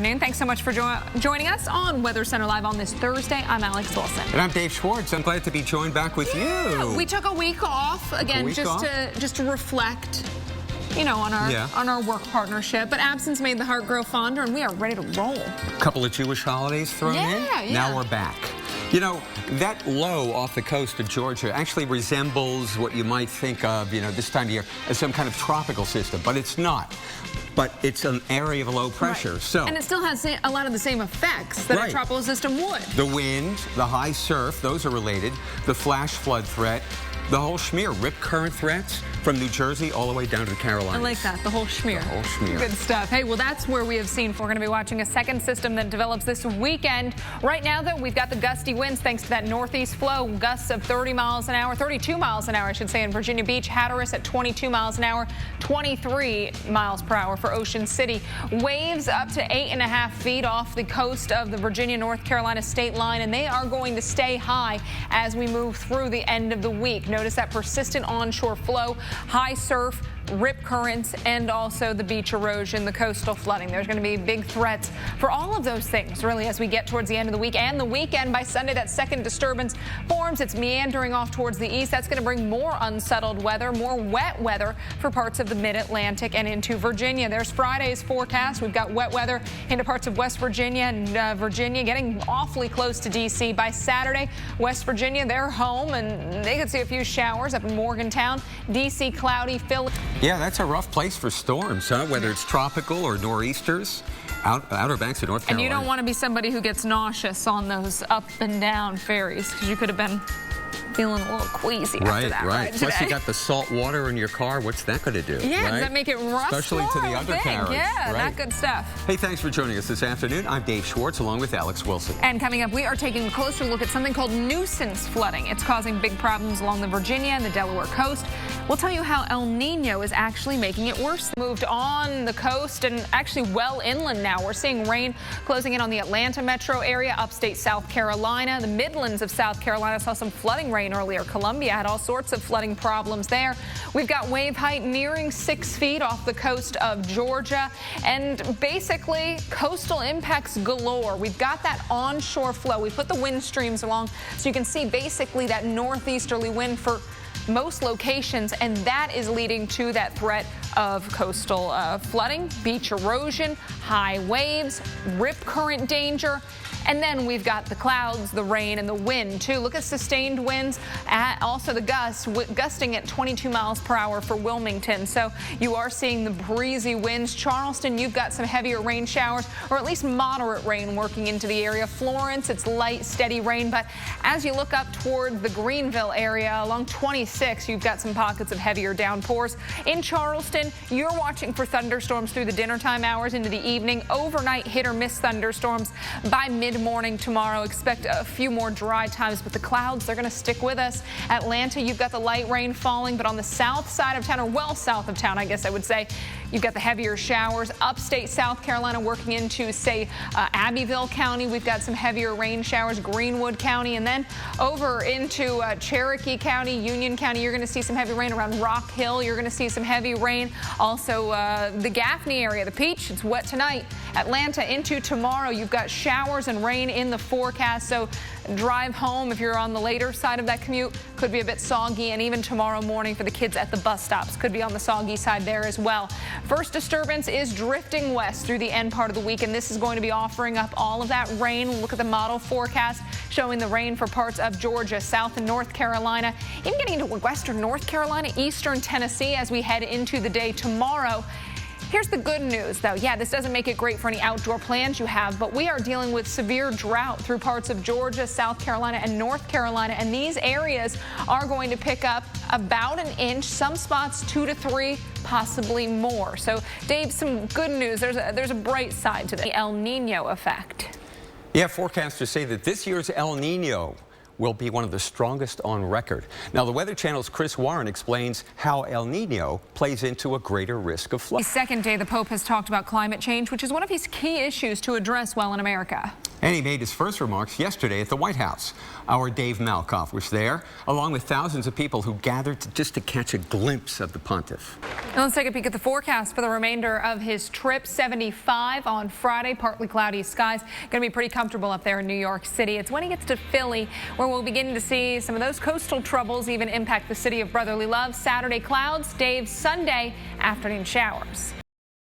afternoon. Thanks so much for joining us on Weather Center Live on this Thursday. I'm Alex Wilson. And I'm Dave Schwartz. I'm glad to be joined back with you. We took a week off again, just to reflect, you know, on our work partnership. But absence made the heart grow fonder, and we are ready to roll. A couple of Jewish holidays thrown in. Yeah. Now we're back. You know, that low off the coast of Georgia actually resembles what you might think of, you know, this time of year as some kind of tropical system, but it's not. But it's an area of low pressure. Right. So, and it still has a lot of the same effects that a tropical system would. The wind, the high surf, those are related. The flash flood threat, the whole schmear, rip current threats from New Jersey all the way down to the Carolinas. I like that, the whole schmear. The whole schmear. Good stuff. Hey, well, that's where we have seen. We're going to be watching a second system that develops this weekend. Right now, though, we've got the gusty winds thanks to that northeast flow. Gusts of 30 miles an hour, 32 miles an hour, I should say, in Virginia Beach. Hatteras at 22 miles an hour, 23 miles per hour for Ocean City. Waves up to 8.5 feet off the coast of the Virginia-North Carolina state line, and they are going to stay high as we move through the end of the week. Notice that persistent onshore flow, high surf, rip currents, and also the beach erosion, the coastal flooding. There's going to be big threats for all of those things, really, as we get towards the end of the week and the weekend. By Sunday, that second disturbance forms. It's meandering off towards the east. That's going to bring more unsettled weather, more wet weather for parts of the mid-Atlantic and into Virginia. There's Friday's forecast. We've got wet weather into parts of West Virginia and Virginia, getting awfully close to D.C. By Saturday, West Virginia, they're home, and they could see a few showers up in Morgantown. D.C. cloudy, Philly. Yeah, that's a rough place for storms, huh? Whether it's tropical or nor'easters, Outer Banks of North Carolina. And you don't want to be somebody who gets nauseous on those up and down ferries, because you could have been feeling a little queasy after that ride today. Plus, you got the salt water in your car. What's that going to do? Yeah, does that make it rust Especially more, to the undercarriage. Yeah, not good stuff. Hey, thanks for joining us this afternoon. I'm Dave Schwartz, along with Alex Wilson. And coming up, we are taking a closer look at something called nuisance flooding. It's causing big problems along the Virginia and the Delaware coast. We'll tell you how El Nino is actually making it worse. Moved on the coast and actually well inland now. We're seeing rain closing in on the Atlanta metro area, upstate South Carolina. The Midlands of South Carolina saw some flooding rain earlier. Columbia had all sorts of flooding problems there. We've got wave height nearing 6 feet off the coast of Georgia, and basically coastal impacts galore. We've got that onshore flow. We put the wind streams along so you can see basically that northeasterly wind for most locations, and that is leading to that threat of coastal flooding, beach erosion, high waves, rip current danger. And then we've got the clouds, the rain, and the wind, too. Look at sustained winds, also the gusts, gusting at 22 miles per hour for Wilmington. So you are seeing the breezy winds. Charleston, you've got some heavier rain showers, or at least moderate rain working into the area. Florence, it's light, steady rain. But as you look up toward the Greenville area along 26, you've got some pockets of heavier downpours. In Charleston, you're watching for thunderstorms through the dinnertime hours into the evening. Overnight hit-or-miss thunderstorms by mid-morning tomorrow. Expect a few more dry times, but the clouds, they're going to stick with us. Atlanta, you've got the light rain falling, but on the south side of town, or well south of town, I guess I would say, you've got the heavier showers. Upstate South Carolina working into, say, Abbeville County. We've got some heavier rain showers, Greenwood County, and then over into Cherokee County, Union County, you're going to see some heavy rain around Rock Hill. You're going to see some heavy rain. Also, the Gaffney area, the Peach, it's wet tonight. Atlanta into tomorrow, you've got showers and rain in the forecast, so drive home if you're on the later side of that commute. Could be a bit soggy, and even tomorrow morning for the kids at the bus stops could be on the soggy side there as well. First disturbance is drifting west through the end part of the week, and this is going to be offering up all of that rain. Look at the model forecast showing the rain for parts of Georgia, South and North Carolina, even getting into western North Carolina, eastern Tennessee as we head into the day tomorrow. Here's the good news, though. Yeah, this doesn't make it great for any outdoor plans you have, but we are dealing with severe drought through parts of Georgia, South Carolina, and North Carolina, and these areas are going to pick up about an inch, some spots 2 to 3, possibly more. So, Dave, some good news. There's a bright side to the El Nino effect. Yeah, forecasters say that this year's El Nino will be one of the strongest on record. Now, the Weather Channel's Chris Warren explains how El Nino plays into a greater risk of flood. The second day, the Pope has talked about climate change, which is one of his key issues to address well in America. And he made his first remarks yesterday at the White House. Our Dave Malkoff was there, along with thousands of people who gathered just to catch a glimpse of the pontiff. And let's take a peek at the forecast for the remainder of his trip. 75 on Friday, partly cloudy skies. Going to be pretty comfortable up there in New York City. It's when he gets to Philly where we'll begin to see some of those coastal troubles even impact the city of brotherly love. Saturday clouds, Dave, Sunday afternoon showers.